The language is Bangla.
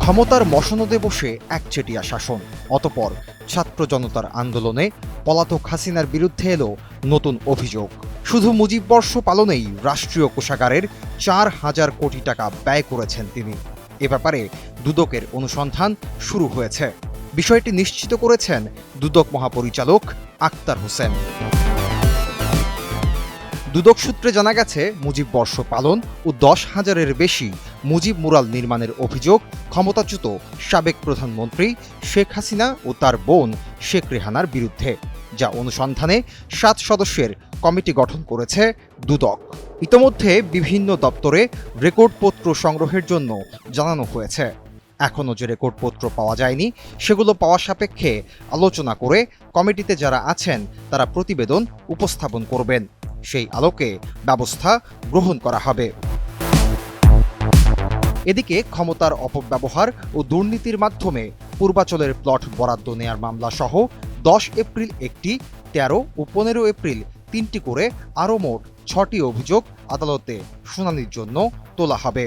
ক্ষমতার মসনদে বসে একচেটিয়া শাসন, অতঃপর ছাত্র জনতার আন্দোলনে পলাতক হাসিনার বিরুদ্ধে এলো নতুন অভিযোগ। শুধু মুজিববর্ষ পালনেই রাষ্ট্রীয় কোষাগারের 4,000 কোটি টাকা ব্যয় করেছেন তিনি। এ ব্যাপারে দুদকের অনুসন্ধান শুরু হয়েছে। বিষয়টি নিশ্চিত করেছেন দুদক মহাপরিচালক আক্তার হোসেন। দুদক সূত্রে জানা গেছে, মুজিববর্ষ পালন ও 10,000-এর বেশি মুজিব মুরাল নির্মাণের অভিযোগ ক্ষমতাচ্যুত সাবেক প্রধানমন্ত্রী শেখ হাসিনা ও তার বোন শেখ রেহানার বিরুদ্ধে, যা অনুসন্ধানে 7 সদস্যের কমিটি গঠন করেছে দুদক। ইতোমধ্যে বিভিন্ন দপ্তরে রেকর্ডপত্র সংগ্রহের জন্য জানানো হয়েছে। এখনও যে রেকর্ডপত্র পাওয়া যায়নি, সেগুলো পাওয়া সাপেক্ষে আলোচনা করে কমিটিতে যারা আছেন তারা প্রতিবেদন উপস্থাপন করবেন। সেই আলোকে ব্যবস্থা গ্রহণ করা হবে। এদিকে ক্ষমতার অপব্যবহার ও দুর্নীতির মাধ্যমে পূর্বাচলের প্লট বরাদ্দ নেয়ার মামলা সহ 10 এপ্রিল একটি, 13 ও 15 এপ্রিল 3টি করে আরও মোট 6টি অভিযোগ আদালতে শুনানির জন্য তোলা হবে।